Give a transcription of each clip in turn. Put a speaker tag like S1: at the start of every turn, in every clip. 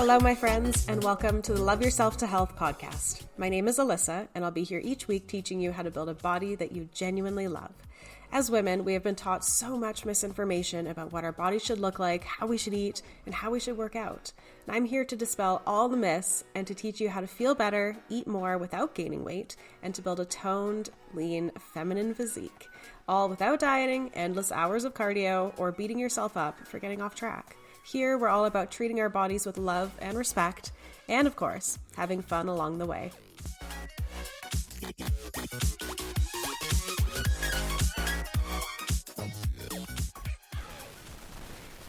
S1: Hello, my friends, and welcome to the Love Yourself to Health podcast. My name is Alyssa, and I'll be here each week teaching you how to build a body that you genuinely love. As women, we have been taught so much misinformation about what our body should look like, how we should eat, and how we should work out. And I'm here to dispel all the myths and to teach you how to feel better, eat more without gaining weight, and to build a toned, lean, feminine physique. All without dieting, endless hours of cardio, or beating yourself up for getting off track. Here, we're all about treating our bodies with love and respect, and of course, having fun along the way.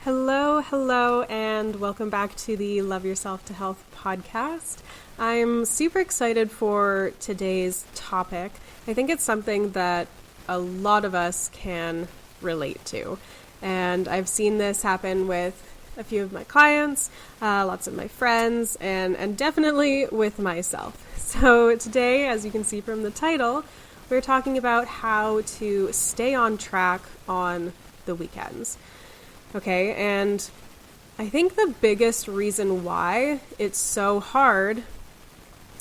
S1: Hello, and welcome back to the Love Yourself to Health podcast. I'm super excited for today's topic. I think it's something that a lot of us can relate to, and I've seen this happen with a few of my clients, lots of my friends, and definitely with myself. So today, as you can see from the title, we're talking about how to stay on track on the weekends. Okay, and I think the biggest reason why it's so hard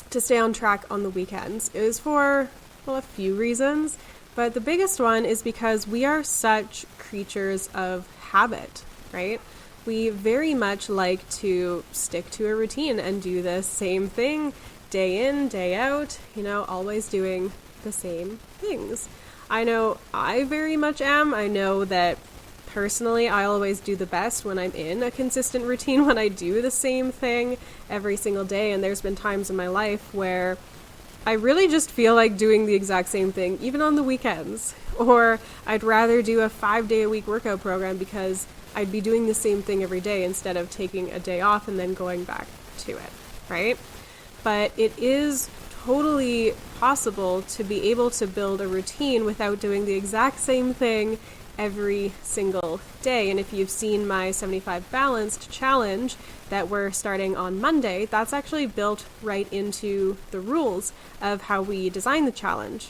S1: to stay on track on the weekends is for, well, a few reasons, but the biggest one is because we are such creatures of habit, right? We very much like to stick to a routine and do the same thing day in, day out, always doing the same things. I know I very much am. I know that personally, I always do the best when I'm in a consistent routine, when I do the same thing every single day. And there's been times in my life where I really just feel like doing the exact same thing, even on the weekends. Or I'd rather do a 5-day-a-week workout program because I'd be doing the same thing every day instead of taking a day off and then going back to it, right? But it is totally possible to be able to build a routine without doing the exact same thing every single day. And if you've seen my 75 Balanced challenge that we're starting on Monday, that's actually built right into the rules of how we design the challenge.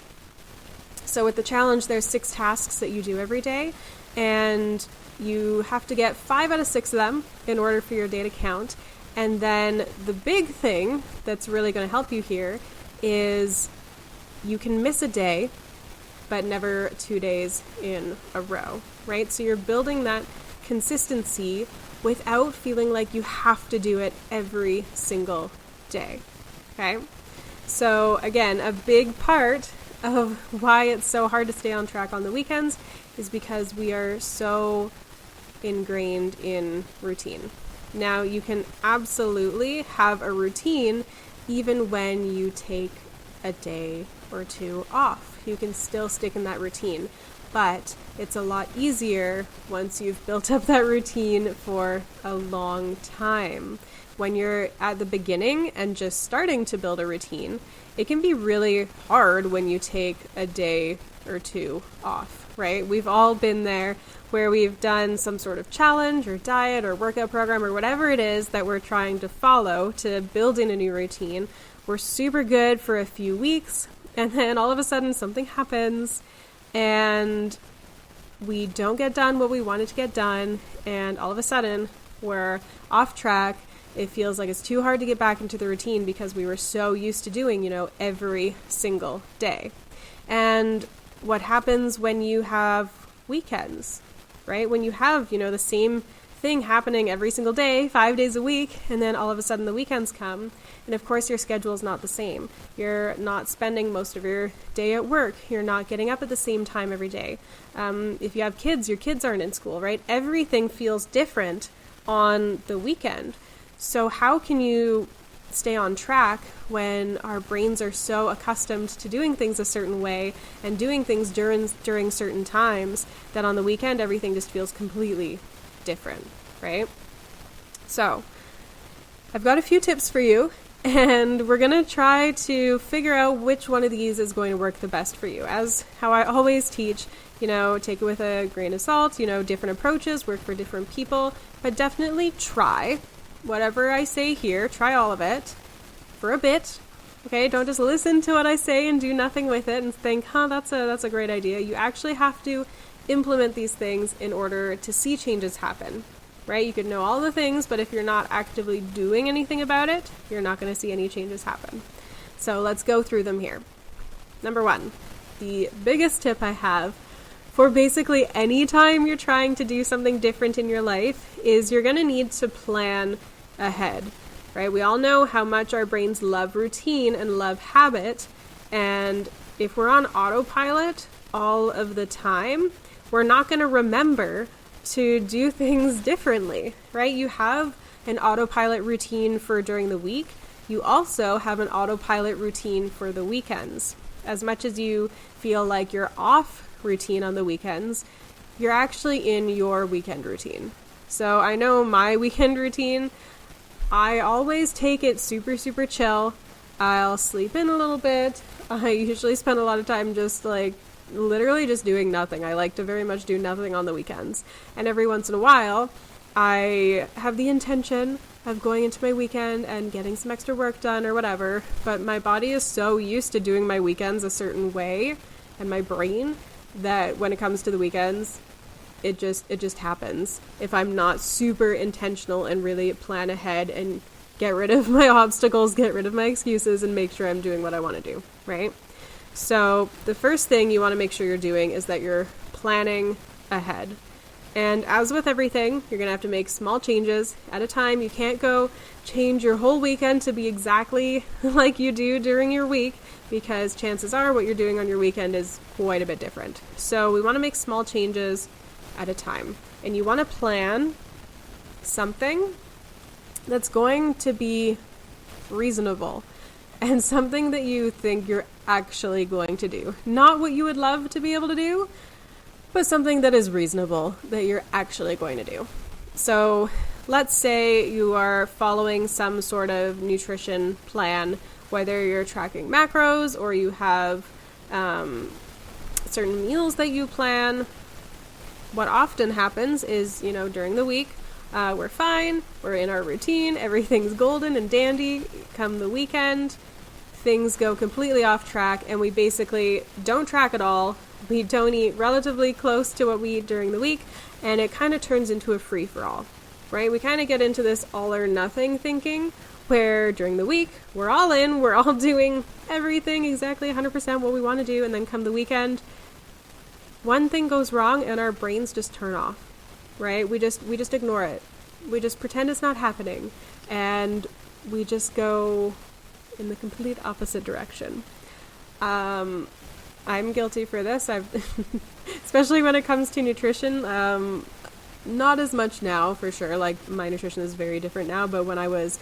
S1: So with the challenge, there's 6 tasks that you do every day, and you have to get 5 out of 6 of them in order for your day to count. And then the big thing that's really going to help you here is you can miss a day, but never 2 days in a row, right? So you're building that consistency without feeling like you have to do it every single day, okay? So again, a big part of why it's so hard to stay on track on the weekends is because we are so ingrained in routine. Now, you can absolutely have a routine even when you take a day or 2 off. You can still stick in that routine, but it's a lot easier once you've built up that routine for a long time. When you're at the beginning and just starting to build a routine, it can be really hard when you take a day or 2 off, right? We've all been there where we've done some sort of challenge or diet or workout program or whatever it is that we're trying to follow to build in a new routine. We're super good for a few weeks, and then all of a sudden something happens and we don't get done what we wanted to get done, and all of a sudden we're off track. It feels like it's too hard to get back into the routine because we were so used to doing, every single day. And what happens when you have weekends, right? When you have, the same thing happening every single day, 5 days a week, and then all of a sudden the weekends come, and of course your schedule is not the same. You're not spending most of your day at work. You're not getting up at the same time every day. If you have kids, your kids aren't in school, right? Everything feels different on the weekend. So how can you stay on track when our brains are so accustomed to doing things a certain way and doing things during certain times that on the weekend everything just feels completely different, right? So I've got a few tips for you, and we're going to try to figure out which one of these is going to work the best for you. As how I always teach, take it with a grain of salt, different approaches work for different people, but definitely try whatever I say here, try all of it for a bit. Okay, don't just listen to what I say and do nothing with it and think, that's a great idea. You actually have to implement these things in order to see changes happen, right? You could know all the things, but if you're not actively doing anything about it, you're not going to see any changes happen. So let's go through them here. Number 1, the biggest tip I have for basically any time you're trying to do something different in your life is you're going to need to plan ahead, right? We all know how much our brains love routine and love habit, and if we're on autopilot all of the time, we're not going to remember to do things differently, right? You have an autopilot routine for during the week. You also have an autopilot routine for the weekends. As much as you feel like you're off routine on the weekends, you're actually in your weekend routine. So I know my weekend routine, I always take it super, super chill. I'll sleep in a little bit. I usually spend a lot of time just literally just doing nothing. I like to very much do nothing on the weekends. And every once in a while, I have the intention of going into my weekend and getting some extra work done or whatever. But my body is so used to doing my weekends a certain way, and my brain, that when it comes to the weekends, it just happens. If I'm not super intentional and really plan ahead and get rid of my obstacles, get rid of my excuses, and make sure I'm doing what I want to do, right? So the first thing you want to make sure you're doing is that you're planning ahead. And as with everything, you're going to have to make small changes at a time. You can't go change your whole weekend to be exactly like you do during your week, because chances are what you're doing on your weekend is quite a bit different. So we want to make small changes at a time. And you want to plan something that's going to be reasonable and something that you think you're actually going to do. Not what you would love to be able to do, but something that is reasonable that you're actually going to do. So let's say you are following some sort of nutrition plan, whether you're tracking macros or you have certain meals that you plan. What often happens is, during the week, we're fine, we're in our routine, everything's golden and dandy. Come the weekend, things go completely off track, and we basically don't track at all. We don't eat relatively close to what we eat during the week, and it kind of turns into a free-for-all, right? We kind of get into this all or nothing thinking, where during the week, we're all in, we're all doing everything exactly 100% what we want to do, and then come the weekend, one thing goes wrong and our brains just turn off, right? We just ignore it. We just pretend it's not happening, and we just go in the complete opposite direction. I'm guilty for this. Especially when it comes to nutrition, not as much now for sure. Like, my nutrition is very different now, but when I was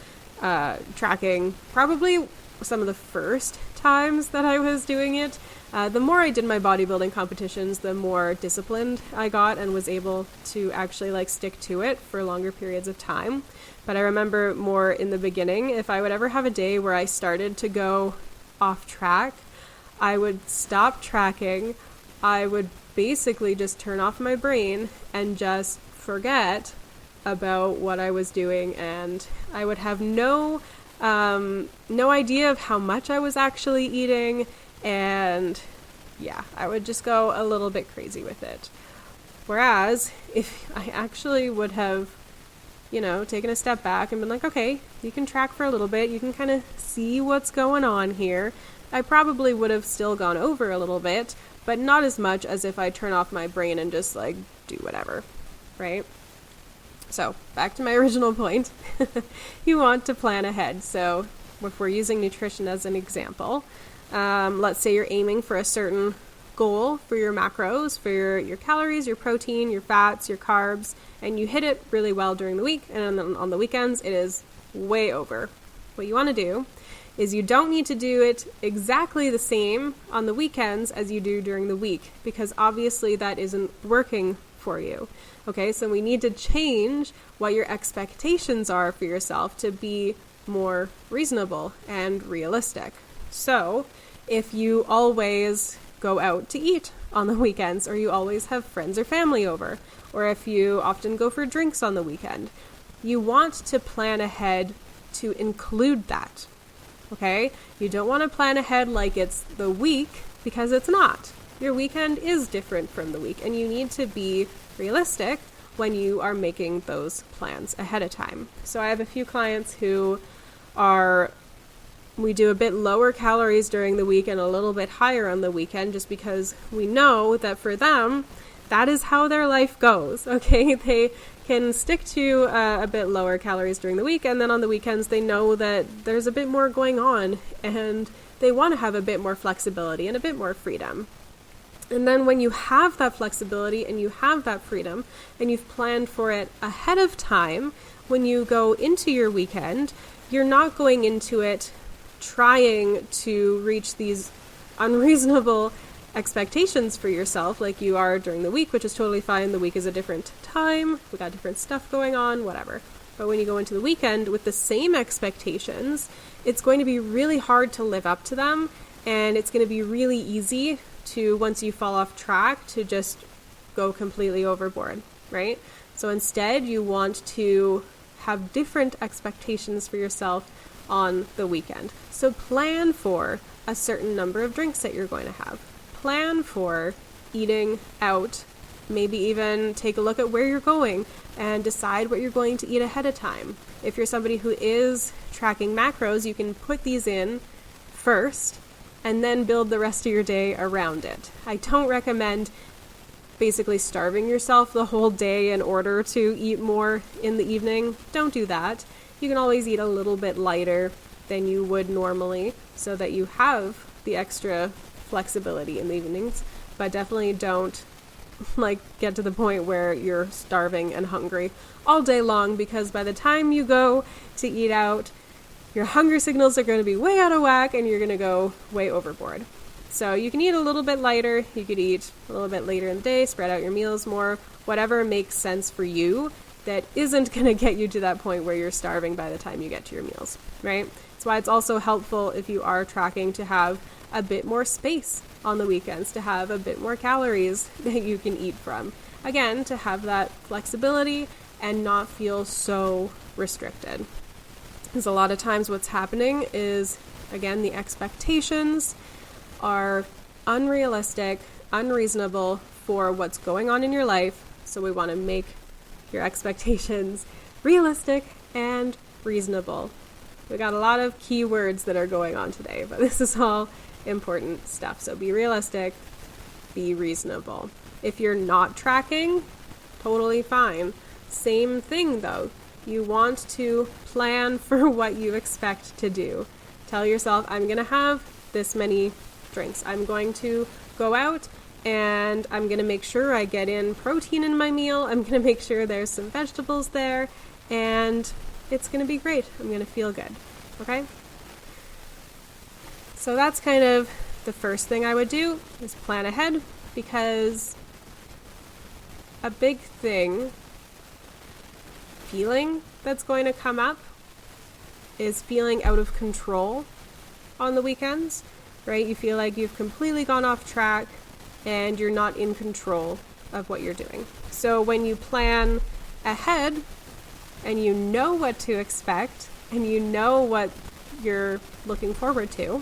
S1: tracking, probably some of the first times that I was doing it, the more I did my bodybuilding competitions, the more disciplined I got and was able to actually stick to it for longer periods of time. But I remember more in the beginning, if I would ever have a day where I started to go off track, I would stop tracking. I would basically just turn off my brain and just forget about what I was doing, and I would have no idea of how much I was actually eating, and yeah, I would just go a little bit crazy with it. Whereas if I actually would have, taken a step back and been like, okay, you can track for a little bit, you can kind of see what's going on here, I probably would have still gone over a little bit, but not as much as if I turn off my brain and just do whatever, right? So back to my original point, you want to plan ahead. So if we're using nutrition as an example, let's say you're aiming for a certain goal for your macros, for your calories, your protein, your fats, your carbs, and you hit it really well during the week, and then on the weekends it is way over. What you want to do is you don't need to do it exactly the same on the weekends as you do during the week, because obviously that isn't working for you. Okay, so we need to change what your expectations are for yourself to be more reasonable and realistic. So if you always go out to eat on the weekends, or you always have friends or family over, or if you often go for drinks on the weekend, you want to plan ahead to include that. Okay? You don't want to plan ahead like it's the week, because it's not. Your weekend is different from the week, and you need to be realistic when you are making those plans ahead of time. So I have a few clients who we do a bit lower calories during the week and a little bit higher on the weekend, just because we know that for them, that is how their life goes, okay? They can stick to a bit lower calories during the week, and then on the weekends they know that there's a bit more going on, and they want to have a bit more flexibility and a bit more freedom. And then when you have that flexibility and you have that freedom and you've planned for it ahead of time, when you go into your weekend, you're not going into it trying to reach these unreasonable expectations for yourself like you are during the week, which is totally fine. The week is a different time. We got different stuff going on, whatever. But when you go into the weekend with the same expectations, it's going to be really hard to live up to them. And it's going to be really easy to, once you fall off track, to just go completely overboard, right? So instead, you want to have different expectations for yourself on the weekend. So plan for a certain number of drinks that you're going to have. Plan for eating out. Maybe even take a look at where you're going and decide what you're going to eat ahead of time. If you're somebody who is tracking macros, you can put these in first and then build the rest of your day around it. I don't recommend basically starving yourself the whole day in order to eat more in the evening. Don't do that. You can always eat a little bit lighter than you would normally so that you have the extra flexibility in the evenings, but definitely don't get to the point where you're starving and hungry all day long, because by the time you go to eat out, your hunger signals are going to be way out of whack and you're going to go way overboard. So you can eat a little bit lighter, you could eat a little bit later in the day, spread out your meals more, whatever makes sense for you that isn't going to get you to that point where you're starving by the time you get to your meals, right? That's why it's also helpful, if you are tracking, to have a bit more space on the weekends, to have a bit more calories that you can eat from. Again, to have that flexibility and not feel so restricted. Because a lot of times what's happening is, again, the expectations are unrealistic, unreasonable for what's going on in your life. So we want to make your expectations realistic and reasonable. We got a lot of key words that are going on today, but this is all important stuff. So be realistic, be reasonable. If you're not tracking, totally fine. Same thing though. You want to plan for what you expect to do. Tell yourself, I'm going to have this many drinks. I'm going to go out and I'm going to make sure I get in protein in my meal. I'm going to make sure there's some vegetables there, and it's going to be great. I'm going to feel good. Okay? So that's kind of the first thing I would do, is plan ahead, because a big feeling that's going to come up is feeling out of control on the weekends, right? You feel like you've completely gone off track and you're not in control of what you're doing. So when you plan ahead and you know what to expect and you know what you're looking forward to,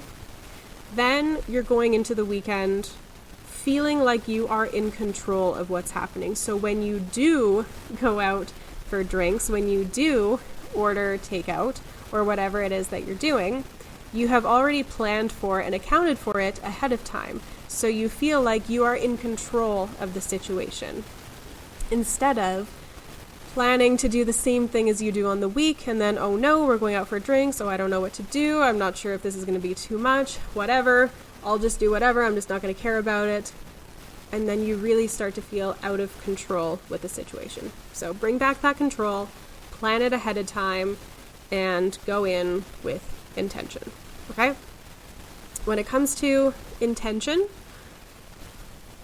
S1: then you're going into the weekend feeling like you are in control of what's happening. So when you do go out for drinks, when you do order takeout or whatever it is that you're doing, you have already planned for and accounted for it ahead of time. So you feel like you are in control of the situation, instead of planning to do the same thing as you do on the week and then, oh no, we're going out for drinks, oh I don't know what to do, I'm not sure if this is going to be too much, whatever, I'll just do whatever, I'm just not going to care about it. And then you really start to feel out of control with the situation. So bring back that control, plan it ahead of time, and go in with intention, okay? When it comes to intention,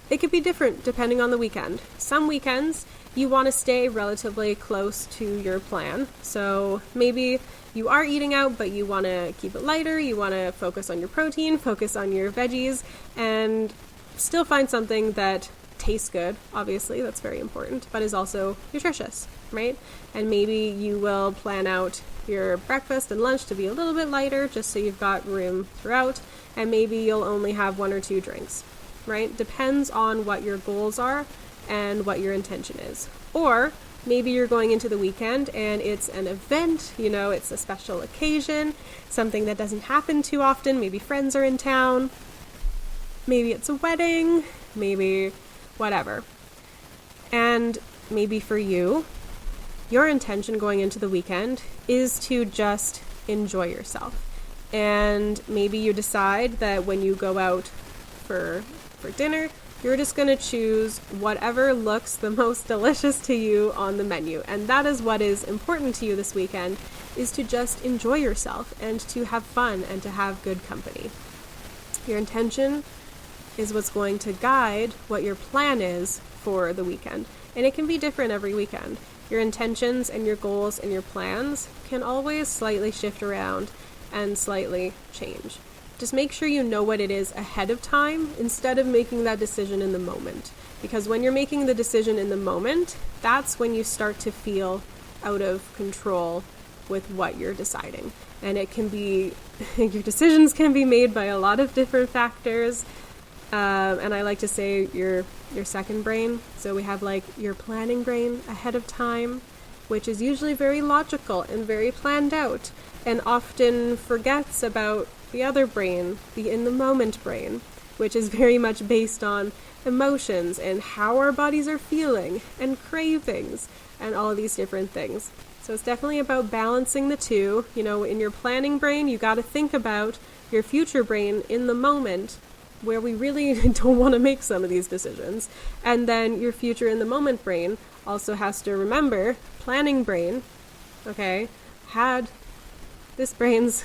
S1: it could be different depending on the weekend. Some weekends you want to stay relatively close to your plan. So maybe you are eating out, but you want to keep it lighter, you want to focus on your protein, focus on your veggies, and still find something that tastes good, obviously, that's very important, but is also nutritious, right? And maybe you will plan out your breakfast and lunch to be a little bit lighter, just so you've got room throughout, and maybe you'll only have 1 or 2 drinks, right? Depends on what your goals are and what your intention is. Or maybe you're going into the weekend and it's an event, it's a special occasion, something that doesn't happen too often. Maybe friends are in town, maybe it's a wedding, maybe whatever. And maybe for you, your intention going into the weekend is to just enjoy yourself. And maybe you decide that when you go out for dinner, you're just going to choose whatever looks the most delicious to you on the menu. And that is what is important to you this weekend, is to just enjoy yourself and to have fun and to have good company. Your intention is what's going to guide what your plan is for the weekend. And it can be different every weekend. Your intentions and your goals and your plans can always slightly shift around and slightly change. Just make sure you know what it is ahead of time instead of making that decision in the moment. Because when you're making the decision in the moment, that's when you start to feel out of control with what you're deciding. And it can be, your decisions can be made by a lot of different factors. And I like to say your second brain. So we have like your planning brain ahead of time, which is usually very logical and very planned out, and often forgets about the other brain, the in-the-moment brain, which is very much based on emotions and how our bodies are feeling and cravings and all of these different things. So it's definitely about balancing the two. In your planning brain, you got to think about your future brain in the moment, where we really don't want to make some of these decisions. And then your future in the moment brain also has to remember, planning brain, had this brain's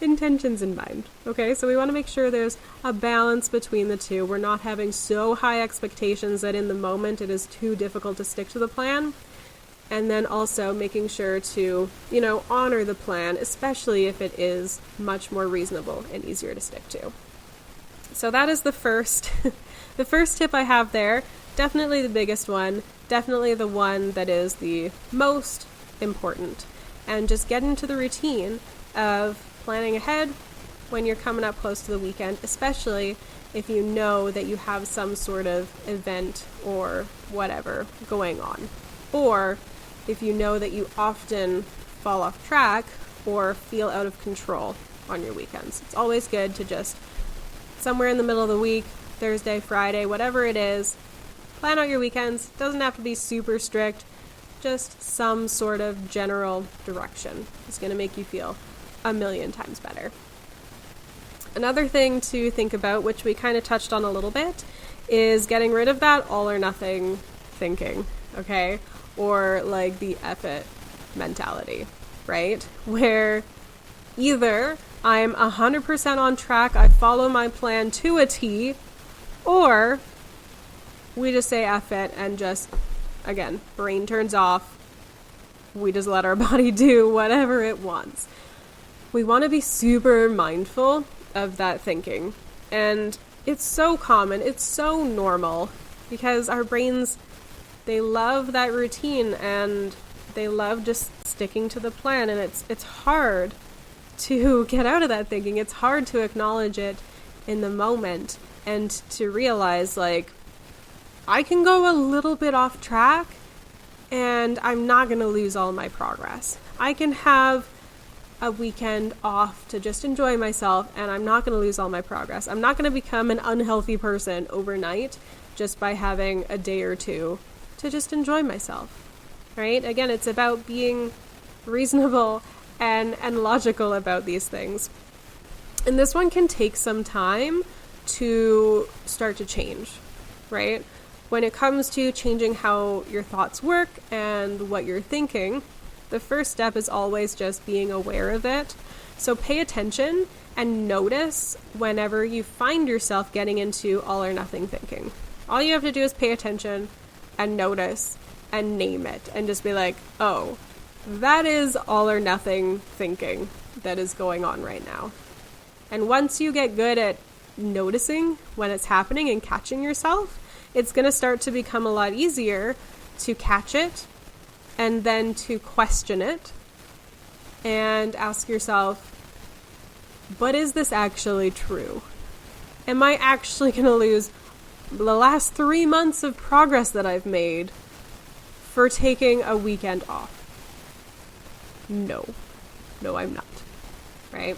S1: intentions in mind. So we want to make sure there's a balance between the two. We're not having so high expectations that in the moment it is too difficult to stick to the plan. And then also making sure to, honor the plan, especially if it is much more reasonable and easier to stick to. So that is the first tip I have there. Definitely the biggest one. Definitely the one that is the most important. And just get into the routine of planning ahead when you're coming up close to the weekend, especially if you know that you have some sort of event or whatever going on. Or if you know that you often fall off track or feel out of control on your weekends. It's always good to just somewhere in the middle of the week, Thursday, Friday, whatever it is, plan out your weekends. Doesn't have to be super strict, just some sort of general direction. It's going to make you feel a million times better. Another thing to think about, which we kind of touched on a little bit, is getting rid of that all or nothing thinking, or like the F it mentality, right? Where either I'm 100% on track, I follow my plan to a T, or we just say F it and just, again, brain turns off. We just let our body do whatever it wants. We want to be super mindful of that thinking. And it's so common, it's so normal, because our brains, they love that routine and they love just sticking to the plan. And it's hard to get out of that thinking. It's hard to acknowledge it in the moment and to realize, like, I can go a little bit off track and I'm not going to lose all my progress. I can have a weekend off to just enjoy myself and I'm not going to lose all my progress. I'm not going to become an unhealthy person overnight just by having a day or two to just enjoy myself, right? Again, it's about being reasonable and logical about these things. And this one can take some time to start to change, right? When it comes to changing how your thoughts work and what you're thinking, the first step is always just being aware of it. So pay attention and notice whenever you find yourself getting into all or nothing thinking. All you have to do is pay attention and notice and name it and just be like, oh, that is all or nothing thinking that is going on right now. And once you get good at noticing when it's happening and catching yourself, it's going to start to become a lot easier to catch it and then to question it and ask yourself, but is this actually true? Am I actually going to lose the last 3 months of progress that I've made for taking a weekend off. No, I'm not, right?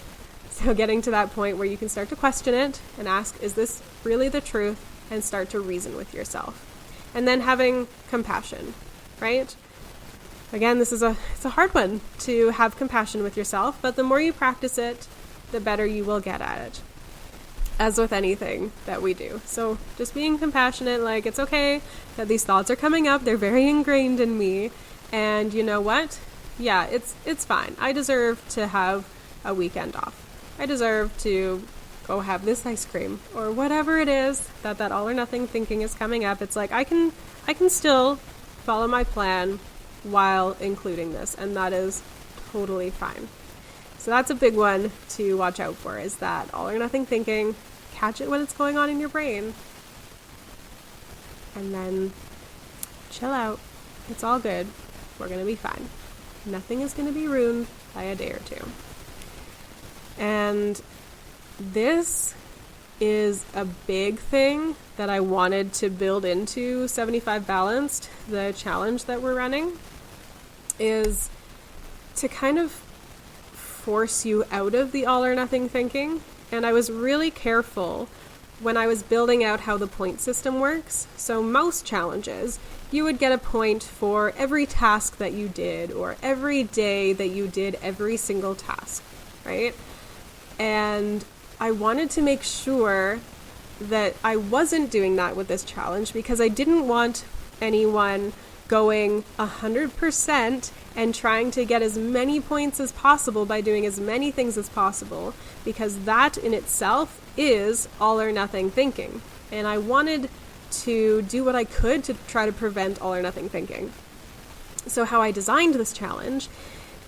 S1: So getting to that point where you can start to question it and ask, is this really the truth? And start to reason with yourself. And then having compassion, right? Again, it's a hard one to have compassion with yourself, but the more you practice it, the better you will get at it. As with anything that we do. So just being compassionate, like, it's okay that these thoughts are coming up. They're very ingrained in me. And you know what? Yeah, it's fine. I deserve to have a weekend off. I deserve to go have this ice cream or whatever it is that all or nothing thinking is coming up. It's like I can still follow my plan while including this, and that is totally fine. So that's a big one to watch out for, is that all or nothing thinking. Catch it when it's going on in your brain. And then chill out. It's all good. We're going to be fine. Nothing is going to be ruined by a day or two. And this is a big thing that I wanted to build into 75 Balanced, the challenge that we're running, is to kind of force you out of the all or nothing thinking. And I was really careful when I was building out how the point system works. So most challenges, you would get a point for every task that you did or every day that you did every single task, right? And I wanted to make sure that I wasn't doing that with this challenge, because I didn't want anyone going 100% and trying to get as many points as possible by doing as many things as possible, because that in itself is all or nothing thinking. And I wanted to do what I could to try to prevent all or nothing thinking. So how I designed this challenge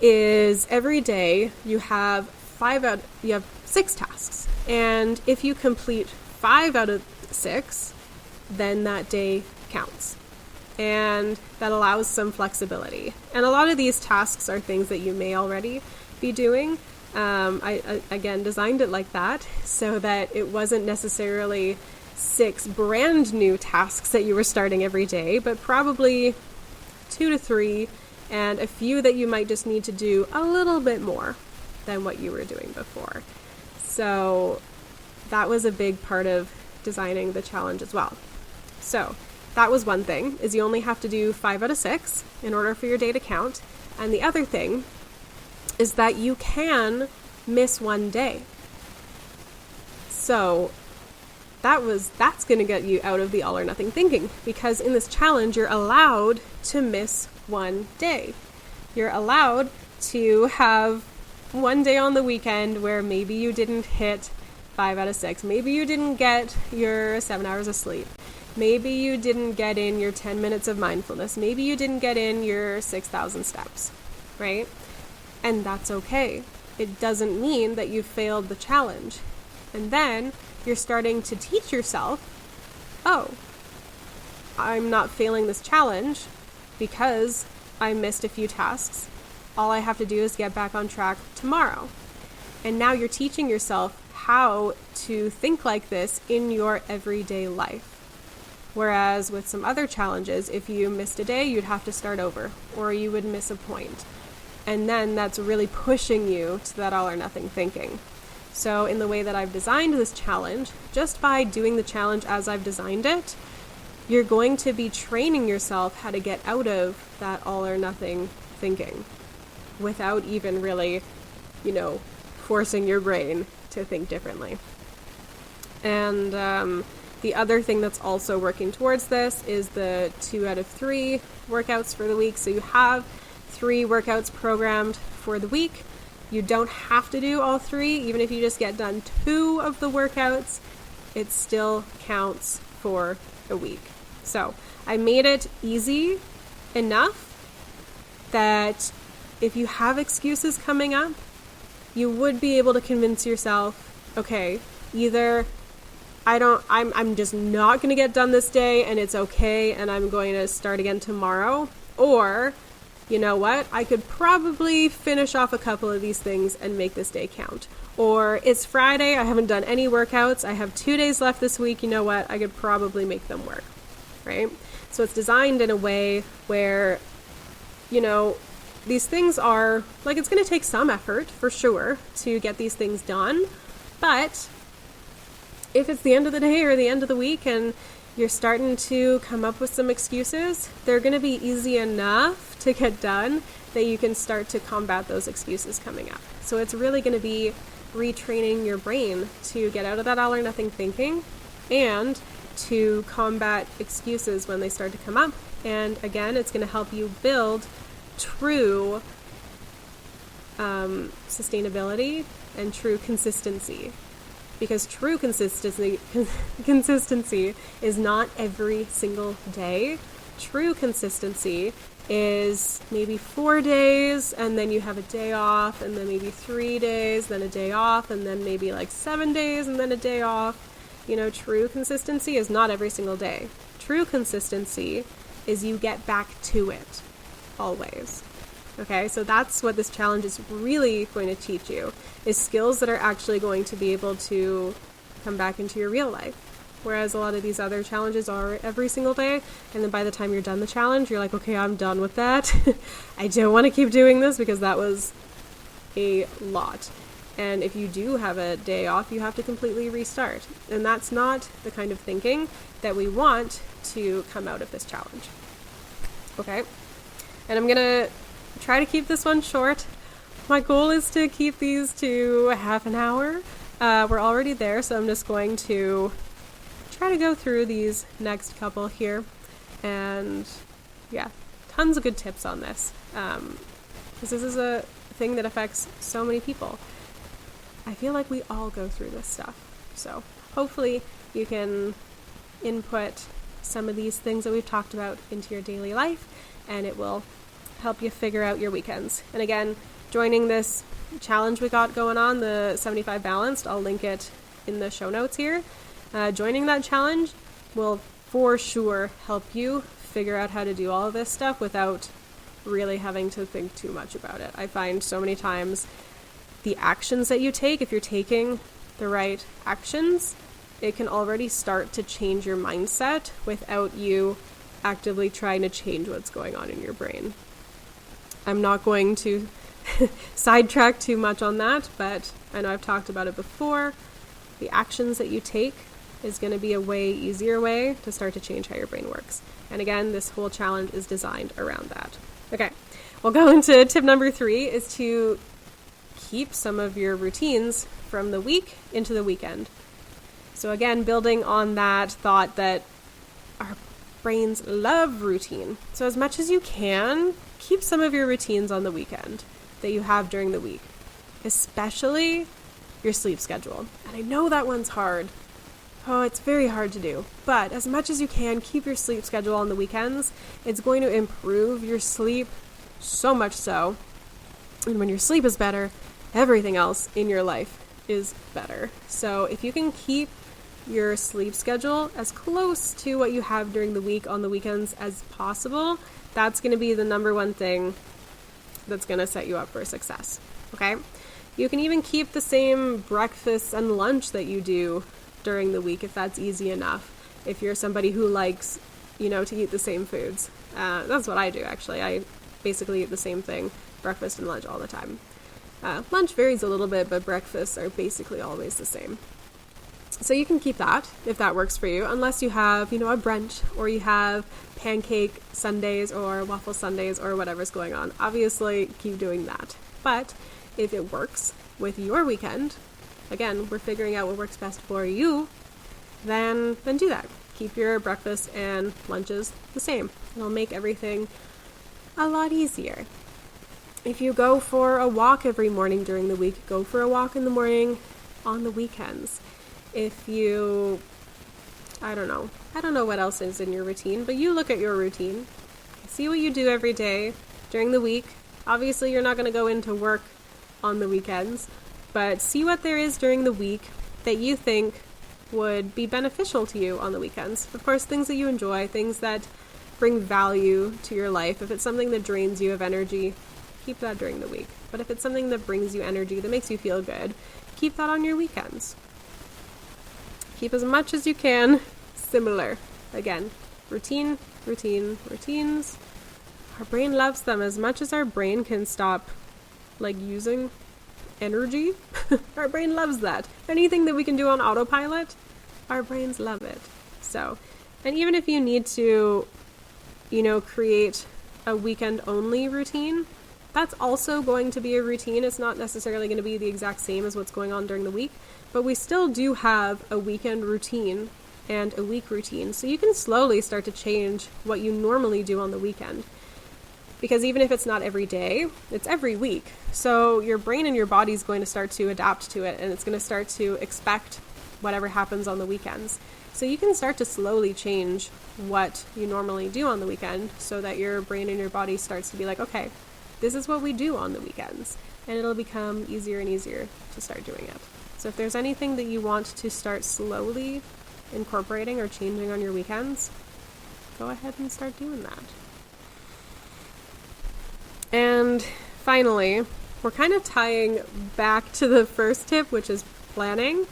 S1: is every day you have 6 tasks. And if you complete 5 out of 6, then that day counts. And that allows some flexibility. And a lot of these tasks are things that you may already be doing. I again designed it like that so that it wasn't necessarily 6 brand new tasks that you were starting every day, but probably 2 to 3, and a few that you might just need to do a little bit more than what you were doing before. So that was a big part of designing the challenge as well. So that was one thing, is you only have to do 5 out of 6 in order for your day to count. And the other thing is that you can miss one day. So that's going to get you out of the all or nothing thinking, because in this challenge, you're allowed to miss one day. You're allowed to have one day on the weekend where maybe you didn't hit 5 out of 6. Maybe you didn't get your 7 hours of sleep. Maybe you didn't get in your 10 minutes of mindfulness. Maybe you didn't get in your 6,000 steps, right? And that's okay. It doesn't mean that you failed the challenge. And then you're starting to teach yourself, oh, I'm not failing this challenge because I missed a few tasks. All I have to do is get back on track tomorrow. And now you're teaching yourself how to think like this in your everyday life. Whereas with some other challenges, if you missed a day, you'd have to start over, or you would miss a point. And then that's really pushing you to that all or nothing thinking. So in the way that I've designed this challenge, just by doing the challenge as I've designed it, you're going to be training yourself how to get out of that all or nothing thinking without even really, forcing your brain to think differently. And the other thing that's also working towards this is the 2 out of 3 workouts for the week. So you have 3 workouts programmed for the week. You don't have to do all 3. Even if you just get done 2 of the workouts, it still counts for a week. So I made it easy enough that if you have excuses coming up, you would be able to convince yourself, okay, either I'm just not going to get done this day and it's okay and I'm going to start again tomorrow, or you know what, I could probably finish off a couple of these things and make this day count. Or it's Friday, I haven't done any workouts, I have 2 days left this week, you know what, I could probably make them work, right? So it's designed in a way where, these things are, like, it's going to take some effort, for sure, to get these things done. But if it's the end of the day or the end of the week and you're starting to come up with some excuses, they're going to be easy enough to get done that you can start to combat those excuses coming up. So it's really going to be retraining your brain to get out of that all or nothing thinking and to combat excuses when they start to come up. And again, it's going to help you build true sustainability and true consistency, because true consistency is not every single day. True consistency is maybe 4 days and then you have a day off, and then maybe 3 days, then a day off, and then maybe like 7 days and then a day off. True consistency is not every single day. True consistency is you get back to it always. Okay, so that's what this challenge is really going to teach you, is skills that are actually going to be able to come back into your real life. Whereas a lot of these other challenges are every single day, and then by the time you're done the challenge, you're like, okay, I'm done with that. I don't want to keep doing this because that was a lot. And if you do have a day off, you have to completely restart. And that's not the kind of thinking that we want to come out of this challenge. Okay? And I'm going to try to keep this one short. My goal is to keep these to half an hour. We're already there, so I'm just going to try to go through these next couple here. And yeah, tons of good tips on this. Because this is a thing that affects so many people. I feel like we all go through this stuff. So hopefully you can input some of these things that we've talked about into your daily life, and it will help you figure out your weekends. And again, joining this challenge we got going on, the 75 Balanced, I'll link it in the show notes here. Joining that challenge will for sure help you figure out how to do all of this stuff without really having to think too much about it. I find so many times the actions that you take, if you're taking the right actions, it can already start to change your mindset without you actively trying to change what's going on in your brain. I'm not going to sidetrack too much on that, but I know I've talked about it before. The actions that you take is going to be a way easier way to start to change how your brain works. And again, this whole challenge is designed around that. Okay, we'll go into tip number 3 is to keep some of your routines from the week into the weekend. So again, building on that thought that our brains love routine. So as much as you can, keep some of your routines on the weekend that you have during the week, especially your sleep schedule. And I know that one's hard. Oh, it's very hard to do. But as much as you can, keep your sleep schedule on the weekends. It's going to improve your sleep so much so. And when your sleep is better, everything else in your life is better. So if you can keep your sleep schedule as close to what you have during the week on the weekends as possible, that's going to be the number one thing that's going to set you up for success. Okay? You can even keep the same breakfast and lunch that you do during the week if that's easy enough. If you're somebody who likes, to eat the same foods. That's what I do, actually. I basically eat the same thing, breakfast and lunch all the time. Lunch varies a little bit, but breakfasts are basically always the same. So you can keep that if that works for you, unless you have, a brunch, or you have pancake Sundays or waffle Sundays or whatever's going on. Obviously, keep doing that. But if it works with your weekend, again, we're figuring out what works best for you, then do that. Keep your breakfast and lunches the same. It'll make everything a lot easier. If you go for a walk every morning during the week, go for a walk in the morning on the weekends. If you, I don't know what else is in your routine, but you look at your routine, see what you do every day during the week. Obviously, you're not going to go into work on the weekends, but see what there is during the week that you think would be beneficial to you on the weekends. Of course, things that you enjoy, things that bring value to your life, if it's something that drains you of energy, keep that during the week. But if it's something that brings you energy, that makes you feel good, keep that on your weekends. Keep as much as you can similar. Again, routines. Our brain loves them as much as our brain can stop using energy. Our brain loves that. Anything that we can do on autopilot, our brains love it. So, and even if you need to, create a weekend only routine, that's also going to be a routine. It's not necessarily going to be the exact same as what's going on during the week, but we still do have a weekend routine and a week routine. So you can slowly start to change what you normally do on the weekend. Because even if it's not every day, it's every week. So your brain and your body is going to start to adapt to it, and it's going to start to expect whatever happens on the weekends. So you can start to slowly change what you normally do on the weekend so that your brain and your body starts to be like, okay, this is what we do on the weekends. And it'll become easier and easier to start doing it. So if there's anything that you want to start slowly incorporating or changing on your weekends, go ahead and start doing that. And finally, we're kind of tying back to the first tip, which is planning.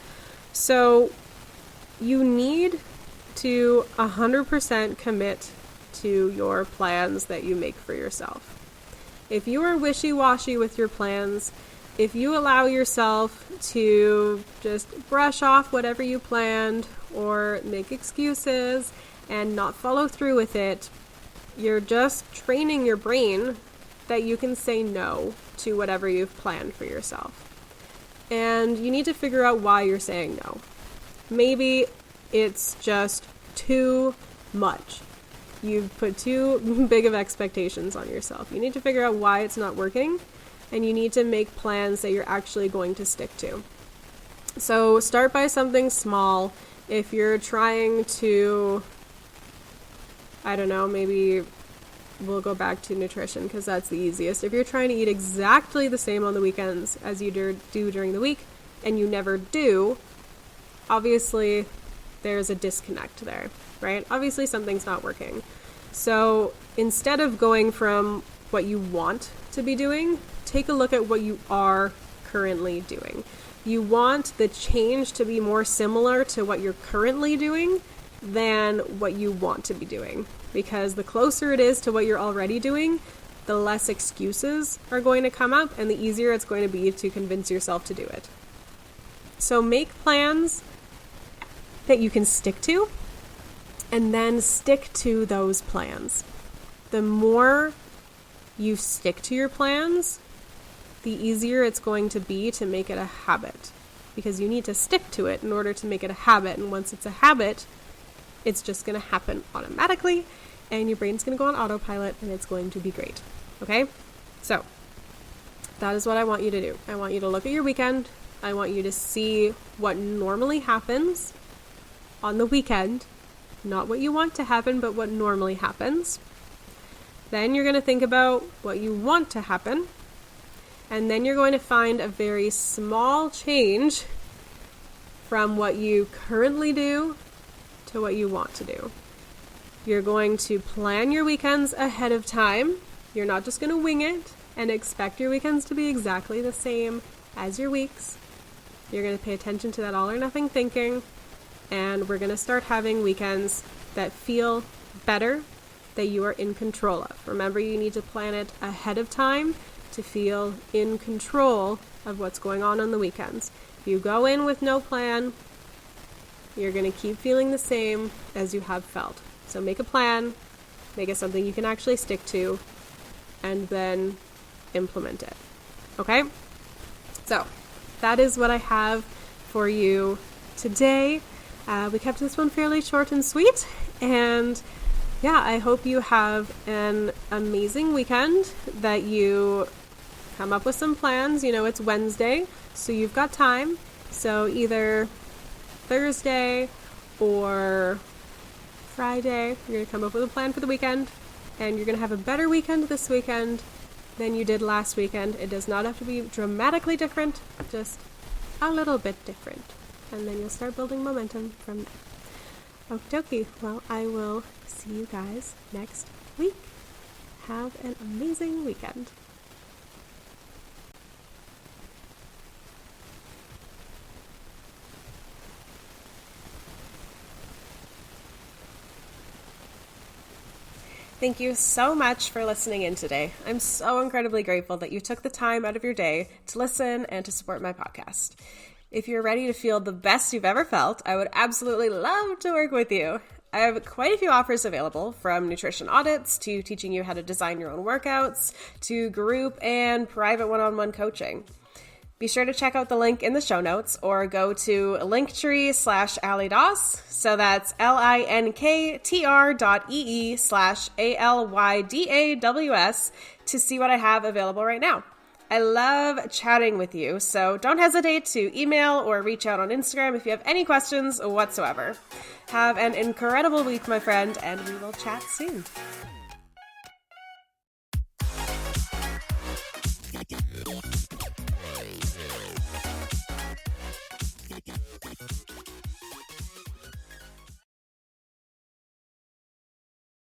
S1: So you need to 100% commit to your plans that you make for yourself. If you are wishy-washy with your plans, if you allow yourself to just brush off whatever you planned or make excuses and not follow through with it, you're just training your brain that you can say no to whatever you've planned for yourself. And you need to figure out why you're saying no. Maybe it's just too much. You've put too big of expectations on yourself. You need to figure out why it's not working, and you need to make plans that you're actually going to stick to. So start by something small. If you're trying to, maybe we'll go back to nutrition because that's the easiest. If you're trying to eat exactly the same on the weekends as you do during the week, and you never do, obviously there's a disconnect there, right? Obviously something's not working. So instead of going from what you want to be doing, take a look at what you are currently doing. You want the change to be more similar to what you're currently doing than what you want to be doing. Because the closer it is to what you're already doing, the less excuses are going to come up and the easier it's going to be to convince yourself to do it. So make plans that you can stick to, and then stick to those plans. The more you stick to your plans, the easier it's going to be to make it a habit, because you need to stick to it in order to make it a habit. And once it's a habit, it's just going to happen automatically, and your brain's going to go on autopilot, and it's going to be great. Okay? So that is what I want you to do. I want you to look at your weekend. I want you to see what normally happens on the weekend, not what you want to happen, but what normally happens. Then you're going to think about what you want to happen, and then you're going to find a very small change from what you currently do to what you want to do. You're going to plan your weekends ahead of time. You're not just going to wing it and expect your weekends to be exactly the same as your weeks. You're going to pay attention to that all or nothing thinking, and we're going to start having weekends that feel better, that you are in control of. Remember, you need to plan it ahead of time to feel in control of what's going on the weekends. If you go in with no plan, you're going to keep feeling the same as you have felt. So make a plan, make it something you can actually stick to, and then implement it. Okay? So that is what I have for you today. We kept this one fairly short and sweet, and I hope you have an amazing weekend, that you come up with some plans. It's Wednesday, so you've got time. So either Thursday or Friday, you're going to come up with a plan for the weekend, and you're going to have a better weekend this weekend than you did last weekend. It does not have to be dramatically different, just a little bit different. And then you'll start building momentum from there. Okie dokie. Well, I will see you guys next week. Have an amazing weekend. Thank you so much for listening in today. I'm so incredibly grateful that you took the time out of your day to listen and to support my podcast. If you're ready to feel the best you've ever felt, I would absolutely love to work with you. I have quite a few offers available, from nutrition audits to teaching you how to design your own workouts to group and private one-on-one coaching. Be sure to check out the link in the show notes or go to linktree/AllieDaws. So that's linktr.ee/ALYDAWS to see what I have available right now. I love chatting with you, so don't hesitate to email or reach out on Instagram if you have any questions whatsoever. Have an incredible week, my friend, and we will chat soon.